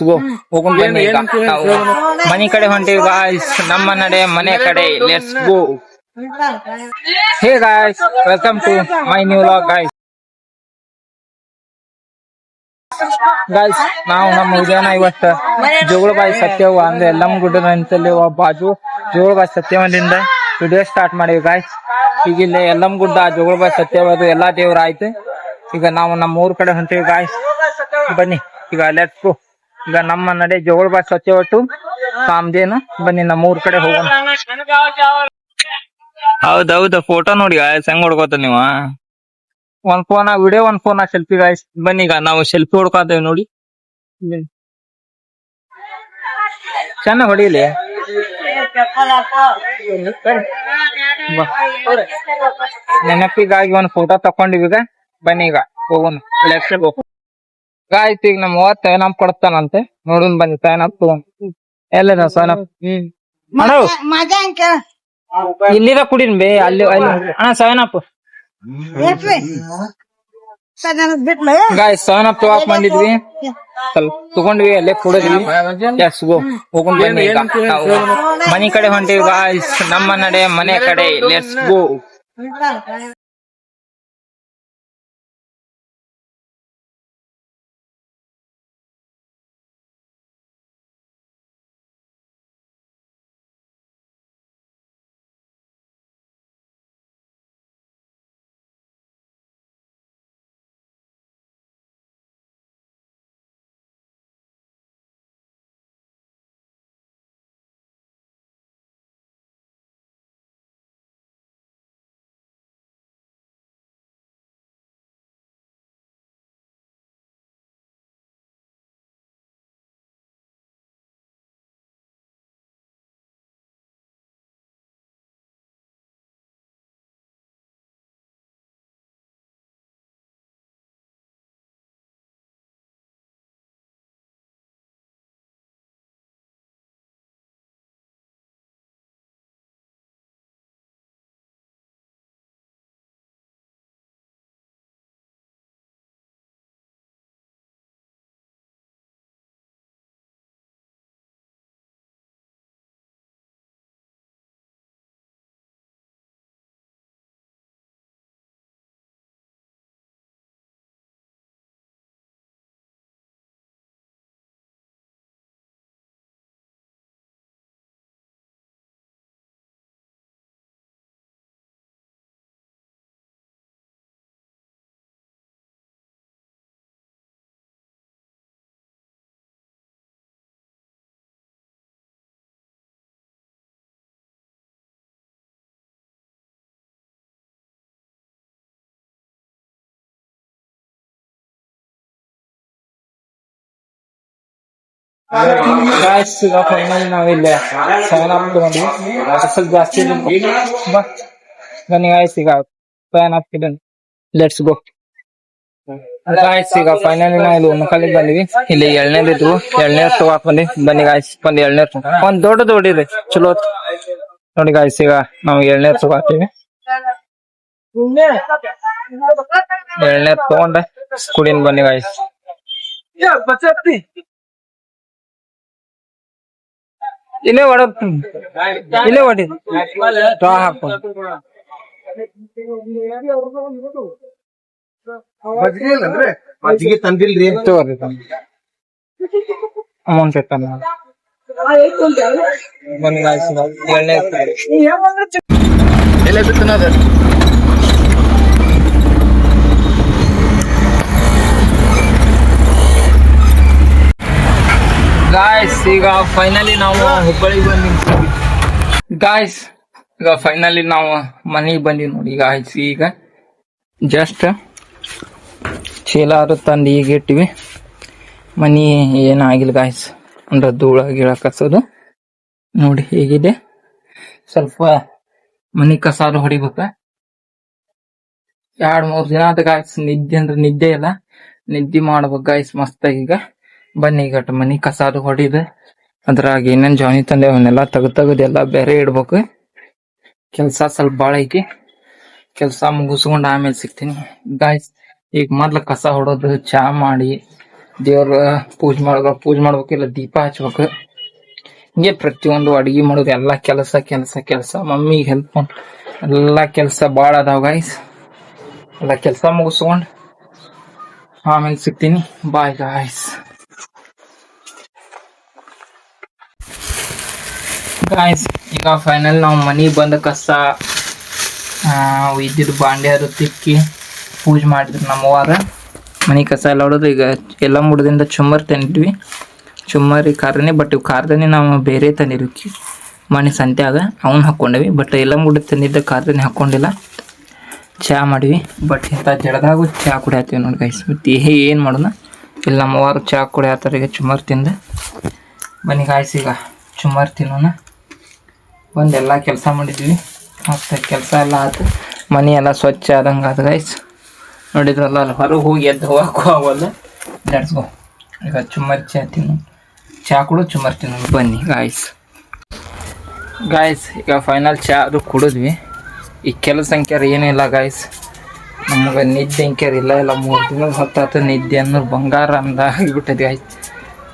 ಗೋ ಹೋಗೋಣ ಬನ್ನಿ ಈಗ ನಾವು ಮನೆ ಕಡೆ ಹೊಂಟಿವಿ ಗಾಯ್ಸ್. ನಮ್ಮ ನಡೆ ಮನೆ ಕಡೆ, let's go. Hey guys, welcome to my new vlog guys. Guys ನಾವು ನಮ್ಮ ಉದಯನ ಇವತ್ತು ಜೋಗಳಬಾಯಿ ಸತ್ಯವ ಅಂದ್ರೆ ಯಲ್ಲಮ್ಮಗುಡ್ಡದ ಅಂತಲ್ಲಿ ಬಾಜು ಜೋಗಳಬಾಯಿ ಸತ್ಯವಂದಿಂದ ವಿಡಿಯೋ ಸ್ಟಾರ್ಟ್ ಮಾಡಿವಿ ಗಾಯ್ಸ್. ಈಗ ಇಲ್ಲಿ ಯಲ್ಲಮ್ಮಗುಡ್ಡ ಜೋಗಳಬಾಯಿ ಸತ್ಯವಾದ ಎಲ್ಲಾ ದೇವ್ರ ಆಯ್ತು. ಈಗ ನಾವು ನಮ್ಮ ಊರ್ ಕಡೆ ಹೊಂಟಿವಿ ಗಾಯ್ಸ್. ಬನ್ನಿ ಈಗ ಲೆಟ್ಸ್ ಗೋ. ಈಗ ನಮ್ಮ ನಡೆ ಜೋಗಳಬಾಯಿ ಸತ್ಯವಟ್ಟು ಕಾಮದೇನು. ಬನ್ನಿ ನಮ್ಮ ಊರ್ ಕಡೆ ಹೋಗೋಣ. ಹೌದೌದು, ಫೋಟೋ ನೋಡಿ ಗಾಯ್ಸ್ ಹೆಂಗ್ ಹೊಡ್ಕೋತ ನೀವು. ಒಂದ್ ಫೋನ್ ವಿಡಿಯೋ, ಒಂದ್ ಫೋನ್ ಸೆಲ್ಫಿ ಗಾಯ್ಸ್. ಬನ್ನಿ ಈಗ ನಾವು ಸೆಲ್ಫಿ ಹೊಡ್ಕೋತೇವೆ ನೋಡಿ. ಚೆನ್ನಾಗ್ ಹೊಡಿಲಿ. ನೆನಪಿಗಾಗಿ ಒಂದ್ ಫೋಟೋ ತಕೊಂಡಿವಿ ಈಗ. ಬನ್ನಿ ಈಗ ಹೋಗೋಣ, ಲೆಟ್ಸ್ ಗೋ. ಗಾಯ್ಸ್ ಈಗ ನಮ್ಮ ಅವ್ವ ಸೈನ್ ಕೊಡ್ತಾನಂತೆ, ನೋಡೋಣ ಬನ್ನಿ. ಸೈನ್ ಅಪ್ ತಗೊಂಡ್ ಎಲ್ಲ ಸೈನ್ ಅಪ್ ಇಲ್ಲಿರ ಕುಡಿನ್ ಬೇ. ಅಲ್ಲಿ ಅಣ್ಣ sign up guys. Seven up ತಗೋಕ್ ಬಂದಿದ್ವಿ, ಸ್ವಲ್ಪ ತಗೊಂಡ್ವಿ, ಅಲ್ಲೇ ಕುಡಿದ್ವಿ. ಲೆಟ್ಸ್ ಗೋ ಹೋಗೋಣ ಬನ್ನಿ ಈಗ ನಾವು ಮನೆ ಕಡೆ ಹೊಂಟಿವಿ ಗಾಯ್ಸ್. ನಮ್ಮ ನಡೆ ಮನೆ ಕಡೆ, ಲೆಟ್ಸ್ ಗೋ. ಗಾಯ್ಸ್ ಈಗ ಫೈನಲ್ ನಾವಿಲ್ಲ ಸೆವೆನ್ ಅಪ್ ತಗೊಂಡ್ವಿ, ಸ್ವಲ್ಪ ಜಾಸ್ತಿ ಬನ್ನಿ ಗಾಯ್ಸ್. ಈಗ ಸೆವೆನ್ ಅಪ್ ಇದೆ, ಲೆಟ್ಸ್ ಗೋ ಗಾಯ್ಸ್. ಈಗ ಫೈನಲಿ ನಾವು ಇಲ್ಲಿ ಉಣ್ಣಕಲ್ಲಿಗೆ ಬಂದಿವಿ. ಇಲ್ಲಿ ಎಳ್ನೇರ್ ಇದ್ವು, ಎಳ್ನೇರ್ ತಗೋಕ್ ಬಂದಿ. ಬನ್ನಿ ಗಾಯ್ಸ್, ಒಂದ್ ಎಳ್ನೇರ್ ಒಂದ್ ದೊಡ್ಡ ಇದೆ ಚಲೋ ನೋಡಿ ಗಾಯ್ಸ್. ಈಗ ನಾವು ಎಳ್ನೇರ್ ತಗೋತೀವಿ. ಎಳ್ನೇರ್ ತಗೊಂಡೆ ಕುಡಿನ್ ಬನ್ನಿ ಗಾಯ್ಸ್. ಇಲ್ಲೇ ಹೊಡ ಇಲ್ಲೇ ಹೊಡಿ ಹಾಕು. ತಂದಿಲ್ರಿ ತಗೋರಿ, ಅಮೌಂಟ್ ಇಟ್ಟ ಬನ್ನಿ ಗಾಯ್ಸ್. ಎಳ್ನೇ ಎಲ್ಲ ಬಿತ್ತನದ ಗಾಯ್ಸ್. ಈಗ ಫೈನಲಿ ನಾವು ಹುಬ್ಬಳ್ಳಿಗೆ ಬಂದಿವಿ ಗಾಯ್ಸ್. ಈಗ ಫೈನಲಿ ನಾವು ಮನೆಗೆ ಬಂದಿವಿ ನೋಡಿ ಗಾಯ್ಸ್. ಈಗ ಜಸ್ಟ್ ಚೀಲ ತಂದು ಈಗ ಇಟ್ಟಿವಿ. ಮನಿ ಏನಾಗಿಲ್ಲ ಗಾಯ್ಸ್, ಅಂದ್ರೆ ಧೂಳ ಗಿಳ ಕಸೋದು ನೋಡಿ ಹೇಗಿದೆ. ಸ್ವಲ್ಪ ಮನಿ ಕಸಾರು ಹೊಡಿಬೇಕ. 2-3 ದಿನ ಆದ ಗಾಯ್ಸ್. ನಿದ್ದೆ ಅಂದ್ರೆ ನಿದ್ದೆ ಇಲ್ಲ, ನಿದ್ದೆ ಮಾಡ್ಬೇಕು ಗಾಯ್ಸ್ ಮಸ್ತಾಗಿ. ಈಗ ಬನ್ನಿ ಈಗ ಮನಿ ಕಸಾದು ಹೊಡಿದ ಅದ್ರಾಗ ಏನೇನ್ ಜಾನಿ ತಂದೆ ಅವನ್ನೆಲ್ಲಾ ತೆಗದೆಲ್ಲಾ ಬೇರೆ ಇಡ್ಬೇಕು. ಕೆಲ್ಸ ಸ್ವಲ್ಪ ಬಾಳ ಐತಿ, ಕೆಲ್ಸ ಮುಗಿಸ್ಕೊಂಡ್ ಆಮೇಲೆ ಸಿಗ್ತೀನಿ ಗಾಯ್ಸ್. ಈಗ ಮೊದ್ಲು ಕಸ ಹೊಡೋದು, ಚಾ ಮಾಡಿ ದೇವ್ರ ಪೂಜೆ ಮಾಡ್ಬೇಕಿಲ್ಲ ದೀಪ ಹಚ್ಬೇಕು. ಹಿಂಗೆ ಪ್ರತಿಯೊಂದು ಅಡಿಗೆ ಮಾಡೋದು ಎಲ್ಲ ಕೆಲಸ ಮಮ್ಮಿಗೆ ಹೆಲ್ಪ್ ಮಾಡಿ ಎಲ್ಲ ಕೆಲಸ ಭಾಳ ಅದಾವ ಗೈಸ್. ಎಲ್ಲ ಕೆಲಸ ಮುಗಿಸ್ಕೊಂಡು ಆಮೇಲೆ ಸಿಗ್ತೀನಿ. Bye guys. ಈಗ ಫೈನಲ್ ನಾವು ಮನೆಗೆ ಬಂದ ಕಸ ಇದ್ದಿದ್ದು ಬಾಂಡೆ ಅದು ತಿಕ್ಕಿ ಪೂಜೆ ಮಾಡಿದ್ರು ನಮ್ಮವಾರ. ಮನೆ ಕಸ ಎಲ್ಲ ಹೊಡೆದು ಈಗ ಎಲ್ಲ ಮುಡ್ದಿಂದ ಚುಮ್ಮರಿ ತಂದಿದ್ವಿ. ಚುಮ್ಮರಿ ಖಾರನೇ, ಬಟ್ ಇವು ಖಾರದನಿ ನಾವು ಬೇರೆ ತಂದಿದ್ವಿ ಮನೆ ಸಂತ್ಯಾಗ, ಅವನ್ನ ಹಾಕ್ಕೊಂಡೇವಿ. ಬಟ್ ಎಲ್ಲ ಮುಡ್ದು ತಂದಿದ್ದ ಖಾರದನಿ ಹಾಕ್ಕೊಂಡಿಲ್ಲ. ಚಹಾ ಮಾಡಿವಿ. ಬಟ್ ಇಂಥ ಜಡದಾಗೂ ಚಹಾ ಕುಡಿಯತ್ತೀವಿ ನೋಡಿ ಗೈಸ್. ಮತ್ತು ಏನು ಮಾಡೋಣ, ಇಲ್ಲಿ ನಮ್ಮವಾರು ಚಹಾ ಕುಡಿಯತ್ತಾರೆ ಈಗ ಚುಮ್ಮರಿ ತಿಂದು. ಬನ್ನಿ ಗಾಯ್ಸ್, ಈಗ ಚುಮ್ಮರಿ ತಿನ್ನೋಣ. ಬಂದೆಲ್ಲ ಕೆಲಸ ಮಾಡಿದ್ವಿ. ಮತ್ತು ಕೆಲಸ ಎಲ್ಲ ಆಯ್ತು, ಮನೆ ಎಲ್ಲ ಸ್ವಚ್ಛ ಆದಂಗೆ ಆದ ಗೈಸ್. ನೋಡಿದ್ರಲ್ಲ, ಅಲ್ಲಿ ಹೊರಗೆ ಹೋಗಿ ಎದ್ದು ಹೋಗಕ್ಕೂ ಆಗೋಲ್ಲ. ನಡ್ಸ್ಕೊ ಈಗ ಚುಮ್ಮರಿ ಚಹಾ ತಿನ್ನು, ಚಹಾ ಕೊಡು ಚುಮ್ಮರಿ ತಿನ್ನೋಣ. ಬನ್ನಿ ಗಾಯ್ಸ್ ಈಗ ಫೈನಲ್ ಚಹಾ ಅದು ಕುಡಿದ್ವಿ. ಈ ಕೆಲಸ ಅಂಕ್ಯಾರ ಏನೂ ಇಲ್ಲ ಗಾಯ್ಸ್, ನಮಗೆ ನಿದ್ದೆ ಅಂಕ್ಯಾರ ಇಲ್ಲ. 3 ದಿನದ ಹೊತ್ತಾತು ನಿದ್ದೆ ಅನ್ನೋದು ಬಂಗಾರ ಅಂದಾಗಿಬಿಟ್ಟದೆ ಗಾಯ್ಸ್.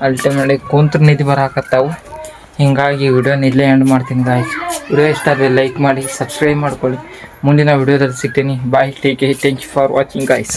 ಅಲ್ಟಿಮೇಟ್ಲಿ ಕುಂತ್ರು ನಿದ್ದೆ ಬರಾಕತ್ತಾವು. ಹೀಗಾಗಿ ವಿಡಿಯೋನ ಇಲ್ಲೇ ಎಂಡ್ ಮಾಡ್ತೀನಿ ಗಾಯ್ಸ್. ವಿಡಿಯೋ ಇಷ್ಟ ಆದರೆ ಲೈಕ್ ಮಾಡಿ, ಸಬ್ಸ್ಕ್ರೈಬ್ ಮಾಡ್ಕೊಳ್ಳಿ. ಮುಂದಿನ ವಿಡಿಯೋದಲ್ಲಿ ಸಿಗ್ತೀನಿ. Bye, take care, thank you for watching guys.